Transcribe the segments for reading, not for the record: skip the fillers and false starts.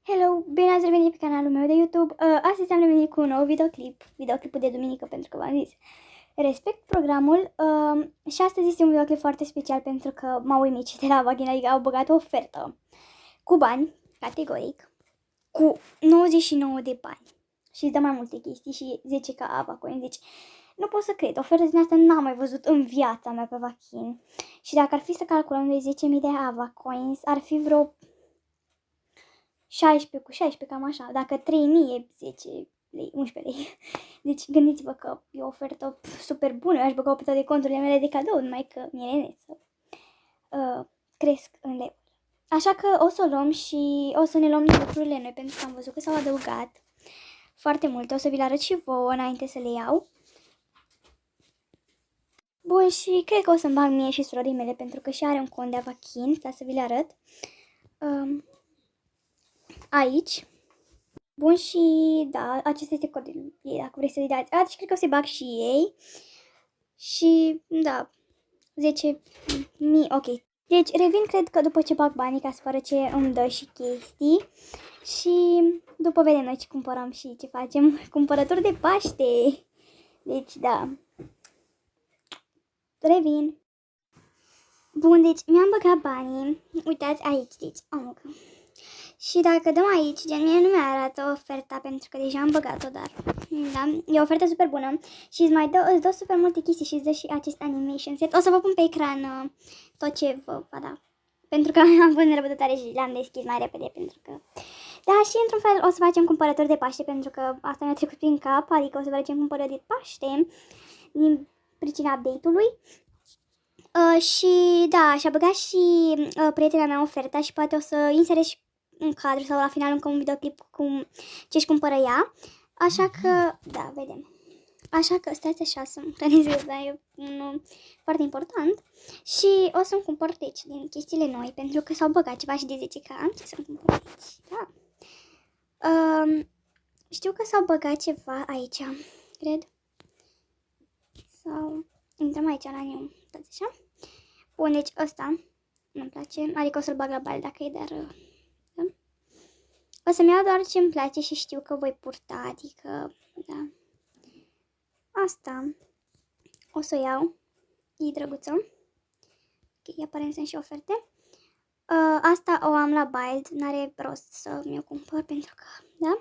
Hello, bine ați revenit pe canalul meu de YouTube. Astăzi am revenit cu un nou videoclipul de duminică, pentru că v-am zis respect programul. Și astăzi este un videoclip foarte special pentru că m-au uimit și de la Vagina, adică au băgat o ofertă cu bani, categoric, cu 99 de bani și îți dă mai multe chestii și 10 ca Avacoin. Deci nu pot să cred, ofertă din asta n-am mai văzut în viața mea pe Vachin. Și dacă ar fi să calculăm de 10.000 de Avacoins, ar fi vreo 16 cu 16, cam așa. Dacă 3000 e 10 lei, 11 lei. Deci gândiți-vă că e o ofertă super bună. Eu aș băga pe toate conturile mele de cadou, numai că mi-e nene să cresc în level. Așa că o să o luăm și o să ne luăm lucrurile noi, pentru că am văzut că s-au adăugat foarte multe. O să vi le arăt și vouă înainte să le iau. Bun, și cred că o să-mi bag mie și surorii mele, pentru că și are un cont de Avachin. Stai să vi le arăt. Aici. Bun, și da, acesta este codul ei, dacă vrei să-i dați. Și cred că o să-i bag și ei. Și, da, 10.000, ok. Deci, revin, cred că după ce bag banii, ca să pară ce îmi dă și chestii. Și după vedem noi ce cumpărăm și ce facem. Cumpărături de Paște. Deci, da. Revin. Bun, deci mi-am băgat banii. Uitați aici, deci, și dacă dăm aici, gen, mie nu mi-arată oferta pentru că deja am băgat-o, dar da, e o ofertă super bună și îți dă super multe chestii și îți dă și acest animation set. O să vă pun pe ecran tot ce vă va da, pentru că am fost nerăbdătoare și l-am deschis mai repede, pentru că da, și într-un fel o să facem cumpărături de Paște, pentru că asta mi-a trecut prin cap, adică o să facem cumpărături de Paște din pricina update-ului. Și da, și-a băgat și prietena mea oferta și poate o să inserez și un cadru sau la final încă un videoclip cu ce-și cumpără ea. Așa că, da, vedem. Așa că stați așa să-mi hrănesc, da, e unul foarte important. Și o să-mi cumpăr deci din chestiile noi, pentru că s-au băgat ceva și de 10k. Am ce să-mi cumpăr aici, da. Știu că s-au băgat ceva aici, cred. Sau intrăm aici la new, stați așa. Bun, deci ăsta nu-mi place, adică o să-l bag la bal dacă e, dar da. O să-mi iau doar ce îmi place și știu că voi purta, adică, da. Asta o să o iau, e drăguță. Ok, aparent sunt și oferte. Asta o am la Bild, n-are rost să mi-o cumpăr pentru că, da.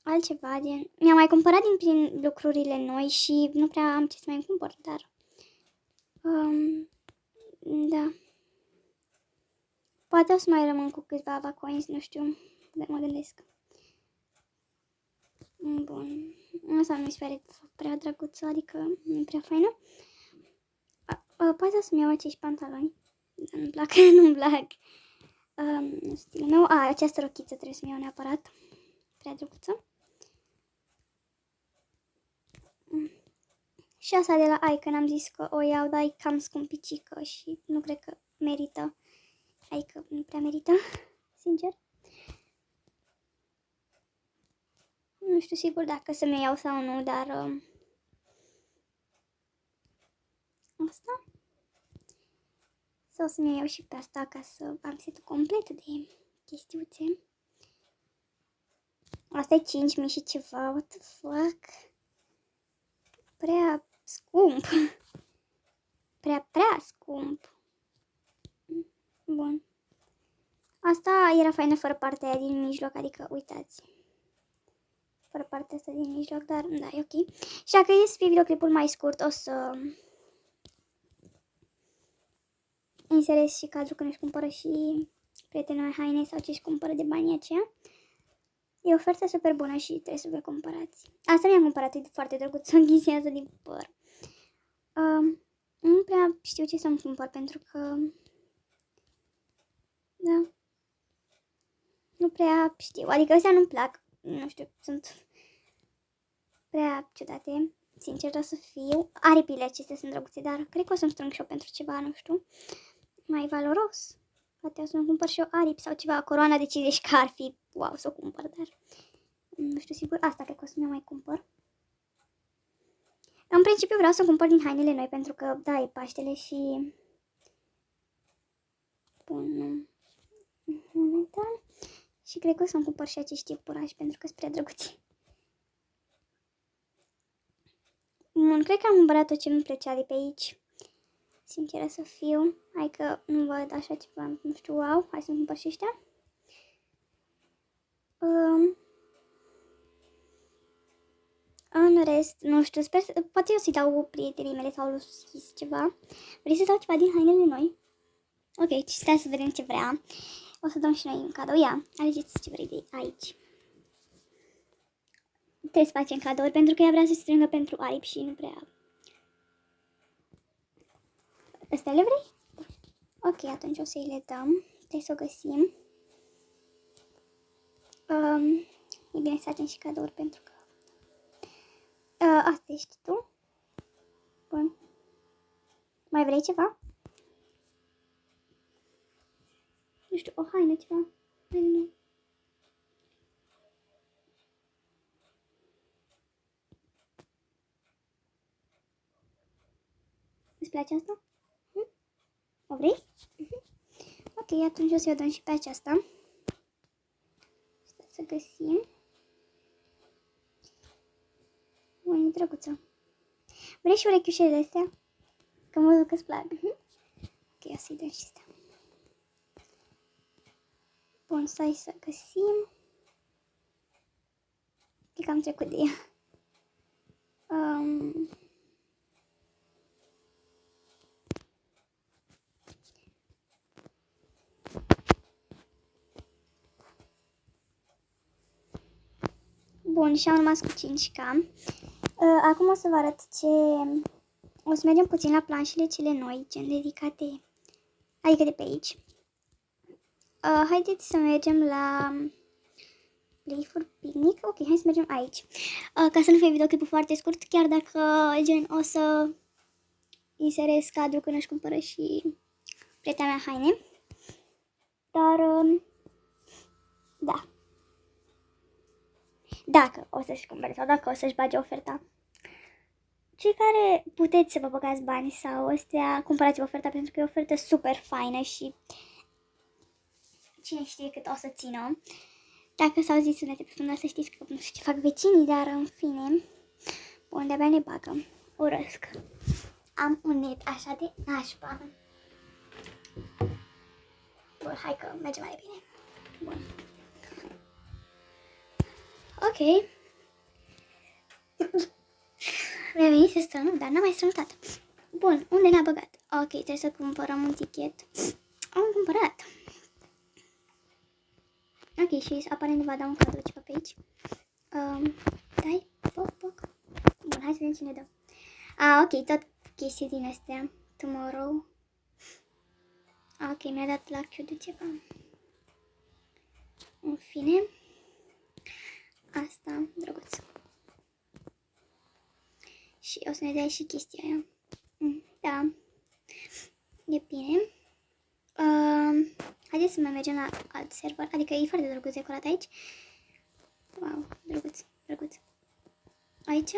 Altceva, gen, mi-am mai cumpărat din lucrurile noi și nu prea am ce să mai cumpăr, dar da. Poate o să mai rămân cu câțiva Avacoins, nu știu, mă gândesc. Bun, asta nu mi se pare prea drăguță, adică nu e prea faină. Poate o să-mi iau acești pantaloni, dar nu-mi plac, nu-mi plac. Stilul meu, această rochiță trebuie să-mi iau neapărat, prea drăguță. Și asta de la Icon am zis că o iau, dar e cam scumpicică și nu cred că merită. Adică nu prea merită, sincer. Nu știu sigur dacă să mi iau sau nu, dar asta. Sau să-mi iau și pe asta ca să am setul complet de chestiuțe. Asta e 5.000 și ceva, what the fuck. Prea scump. Prea scump. Bun. Asta era faină fără partea aia din mijloc, adică uitați. Fără partea asta din mijloc, dar da, e ok. Și dacă e să fie videoclipul mai scurt, o să inserez și cadrul când își cumpără și prietenul haine sau ce își cumpără de banii aceia. E o ofertă super bună și trebuie să vă cumpărați. Asta mi-am cumpărat, e foarte drăguță, înghisia asta din păr. Nu prea știu ce să-mi cumpăr pentru că, da, nu prea știu, adică astea nu-mi plac, nu știu, sunt prea ciudate, sincer să fiu. Aripile acestea sunt drăguțe, dar cred că o să-mi strâng și eu pentru ceva, nu știu, mai valoros. Poate o să-mi cumpăr și eu aripi sau ceva, coroana de 50 că ar fi, wow, să o cumpăr, dar nu știu sigur, asta cred că o să mi-o mai cumpăr. În principiu vreau să cumpăr din hainele noi pentru că, da, e Paștele și... Bun, nu. Momentan. Și cred că o să-mi cumpăr și acești iepurași pentru că sunt prea drăguți. Bun, cred că am cumpărat tot ce mi plăcea de pe aici. Sinceră să fiu. Hai că nu văd așa ceva, nu știu, wow. Hai să-mi cumpăr și ăștia. În rest, nu știu, sper, poate eu să-i dau prietenii mele sau lui ceva. Vrei să dau ceva din hainele noi? Ok, stai să vedem ce vrea. O să dăm și noi un cadou. Ia, alegeți ce vrei de aici. Trebuie să facem cadouri pentru că ea vrea să se strângă pentru aripi și nu prea. Astea le vrei? Ok, atunci o să-i le dăm. Trebuie să o găsim. E bine să facem și cadouri pentru că... asta ești tu? Bun. Mai vrei ceva? Nu știu, o haină, ceva. Nu. Îți place asta? O vrei? Ok, atunci o să-i o dăm și pe aceasta. Stai să găsim. Bun, e drăguță. Vrei și urechiușele astea? Că mă duc că-ți plac. Ok, o să-i dăm și astea. Bun, stai să găsim. Cred că am trecut de ea. Bun, și am rămas cu 5K. Acum o să vă arăt ce... O să mergem puțin la planșele cele noi, gen dedicate, adică de pe aici. Haideți să mergem la Play for Picnic. Ok, hai să mergem aici. Ca să nu fie videoclipul foarte scurt, chiar dacă gen o să inserez cadrul când își cumpără și prietena mea haine. Dar, da. Dacă o să-și cumpere sau dacă o să-și bage oferta. Cei care puteți să vă băgați bani sau astea, cumpărați oferta pentru că e o ofertă super faină și cine știe cât o să țină. Dacă s-au zis sunete pe fundal să știți că nu știu ce fac vecinii, dar în fine, bun, de-abia ne bagă. Urăsc. Am un net așa de nașpa. Bun, hai că merge mai bine. Bun. Ok. Mi-a venit să strănut, dar n-am mai strănutat. Bun, unde ne-a băgat? Ok, trebuie să cumpărăm un tichet. Am cumpărat. Ok, și aparent va da un cadou ceva pe aici. Dai, poc. Bun, hai să vedem cine dă. Ok, tot chestii din astea. Tomorrow. Ok, mi-a dat la Q de ceva. În fine. Asta, drăguț. Și o să ne dai și chestia aia. Da. E bine. Haideți să mai mergem la alt server. Adică e foarte drăguț decorat aici. Wow, drăguț. Aici,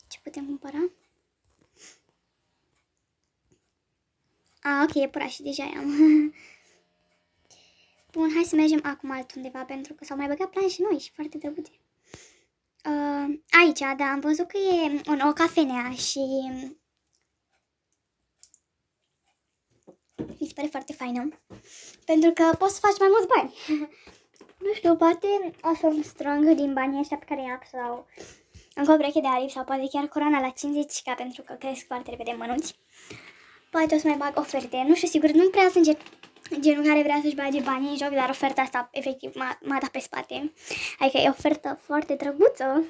ce putem cumpăra? Ok, e pura și deja am. Bun, hai să mergem acum altundeva pentru că s-au mai băgat planșe noi și foarte drăguțe. Aici, da, am văzut că e o cafenea și mi se pare foarte faină. Pentru că poți să faci mai mulți bani. Nu știu, poate o să-mi strâng din banii ăștia pe care i-am sau încă o breche de aripi sau poate chiar coroana la 50k pentru că cresc foarte repede mănunți. Poate o să mai bag oferte, nu știu sigur, nu prea sunt genul care vrea să-și bage banii în joc, dar oferta asta efectiv m-a dat pe spate. Adică e ofertă foarte drăguță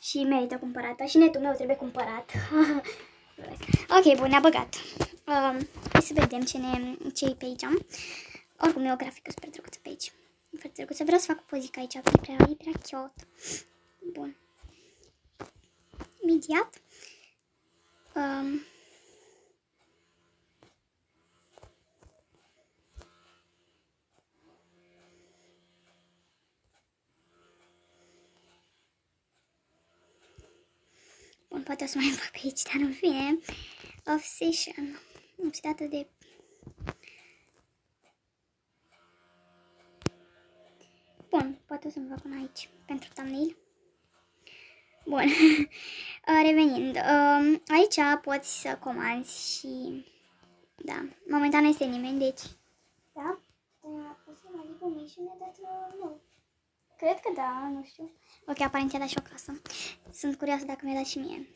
și merită cumpărată și netul meu trebuie cumpărat. Ok, bun, ne-a băgat. Hai să vedem ce e pe aici. Oricum e o grafică super drăguță pe aici. Foarte drăguță. Vreau să fac o pozică aici, e prea cute. Bun. Imediat. Bun, poate o să mai fac pe aici, dar în fine. Obsession. Obsedată de... poate o să-mi fac una aici, pentru thumbnail. Bun, revenind, aici poți să comanzi și, da, momentan nu este nimeni, deci, da, o să mai zic o misiune, dar nu, cred că da, nu știu. Ok, aparent i-a dat și o casă, sunt curioasă dacă mi-a dat și mie.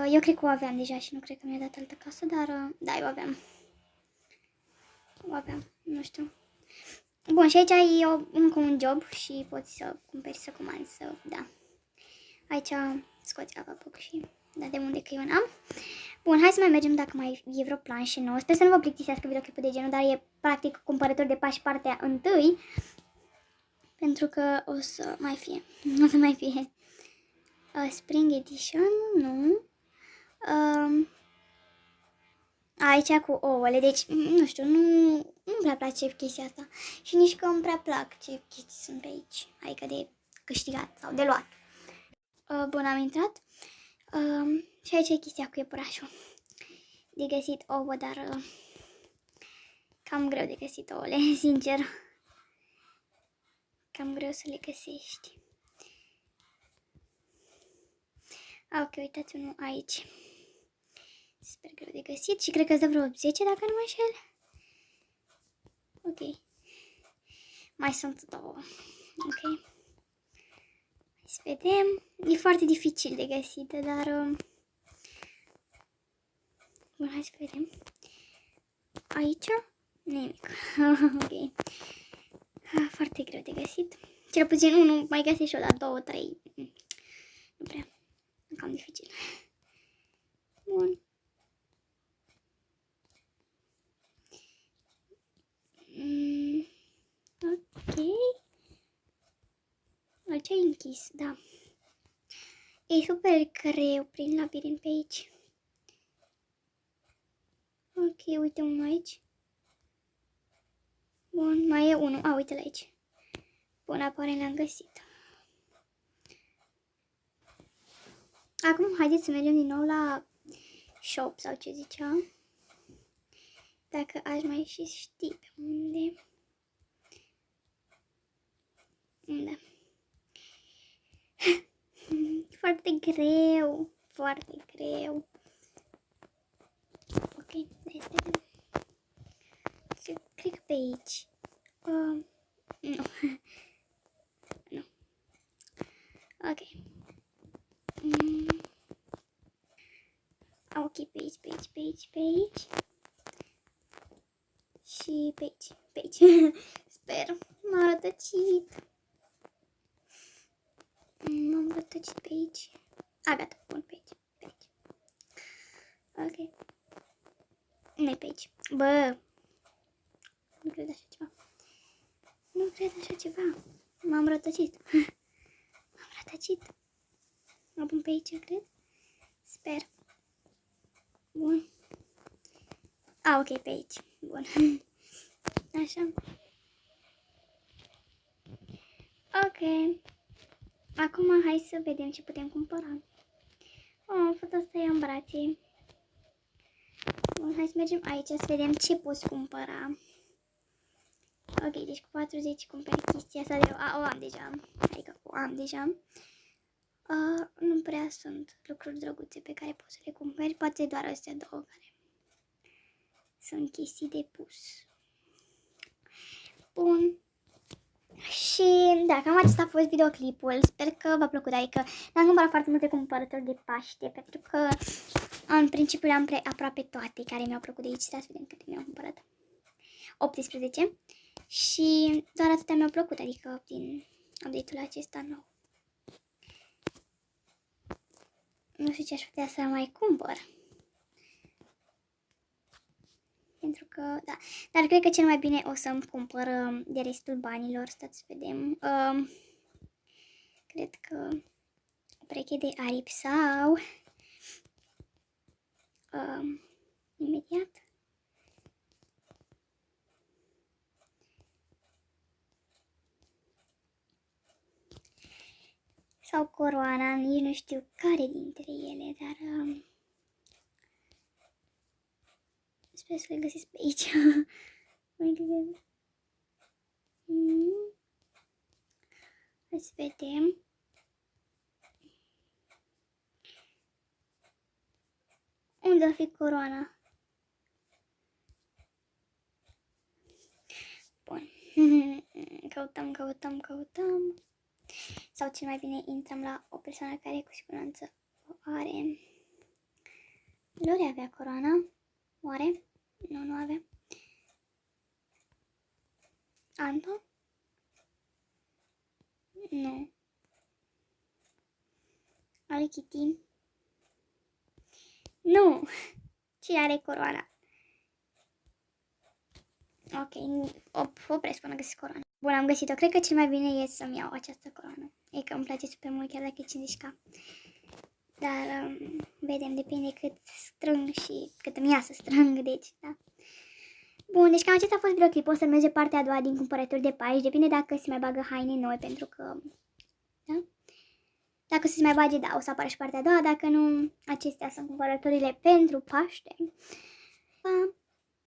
Eu cred că o aveam deja și nu cred că mi-a dat altă casă, dar, da, eu aveam. O aveam, nu știu. Bun, și aici ai încă un job și poți să cumperi, să comanzi, să, da. Aici scoți avapoc și, da, de unde că eu n-am. Bun, hai să mai mergem dacă mai e vreo planșă nouă. Sper să nu vă plictisească videoclipul de genul, dar e practic cumpărător de pași partea întâi. Pentru că o să mai fie. O să mai fie. Spring Edition, nu. Aici cu ouăle, deci, nu știu, nu prea place chestia asta. Și nici că îmi prea plac ce chestii sunt pe aici. Adică de câștigat sau de luat. Bun, am intrat. Și aici e chestia cu iepurașul. De găsit ouă, dar cam greu de găsit ouăle, sincer. Cam greu să le găsești. Ok, uitați unul aici. Super greu de găsit și cred că îți dă vreo 10 dacă nu mă înșel. Ok. Mai sunt două. Ok. Hai să vedem. E foarte dificil de găsit, dar... Bun, hai să vedem. Aici? Nimic. Ok. Foarte greu de găsit. Cel puțin unul mai găsești și eu, dar 2, 3. Nu prea. Cam dificil. Bun. Ok. Aici e închis, da. E super greu prin labirint pe aici. Ok, uite unul aici. Bun, mai e unul. A, uite-l aici. Bun, apare l-am găsit. Acum, haideți să mergem din nou la shop sau ce zicea. Dacă aș mai și ști pe unde. Da. Foarte greu. Foarte greu. Ok, hai să vedem. Cred că pe aici. Nu. Nu. Ok. Ok, pe aici, pe aici, pe aici, pe aici. Și pe aici, pe aici. Sper. M-a rătăcit. M-am rătăcit pe aici. A, gata, bun, pe aici, pe aici. Ok. Nu-i pe aici. Bă. Nu cred așa ceva. Nu cred așa ceva. M-am rătăcit. M-am rătăcit. Mă pun pe aici, cred. Sper. Bun. A, ok, pe aici. Bun. Așa. Ok. Acum hai să vedem ce putem cumpăra. Am făcut asta în brațe. Bun, hai să mergem aici să vedem ce poți cumpăra. Ok, deci cu 40 cumperi chestia asta de... o am deja. Adică o am deja. Nu prea sunt lucruri drăguțe pe care poți să le cumperi. Poate doar astea două care sunt chestii de pus. Bun. Și da, cam acesta a fost videoclipul. Sper că v-a plăcut. Adică n-am cumpărat foarte multe cumpărături de Paște, pentru că în principiu le-am aproape toate care mi-au plăcut de aici. Să vedem câte mi-au cumpărat. 18. Și doar atâtea mi-au plăcut, adică din update-ul acesta nou. Nu știu ce aș putea să mai cumpăr. Pentru că, da. Dar cred că cel mai bine o să-mi cumpăr de restul banilor. Stați să vedem. Cred că o pereche de aripi sau... imediat. Sau coroana, nici nu știu care dintre ele, dar... sper să le găsesc pe aici. să vedem. Unde o fi coroana? Bun. Căutăm. Sau cel mai bine intrăm la o persoană care cu siguranță o are. Lori avea coroana? Oare? Nu, nu avea. Anto? Nu. Are Kitty? Nu! Cine are coroana? Ok, opresc până găsesc coroana. Bun, am găsit-o. Cred că cel mai bine e să-mi iau această coroană. E că îmi place super mult, chiar dacă e 50k. Dar vedem, depinde cât strâng și cât îmi ia să strâng, deci, da. Bun, deci cam acesta a fost videoclipul. O să merge partea a doua din cumpărături de pași. Depinde dacă se mai bagă haine noi, pentru că, da? Dacă se mai bage, da, o să apară și partea a doua. Dacă nu, acestea sunt cumpărăturile pentru Paște. Pa!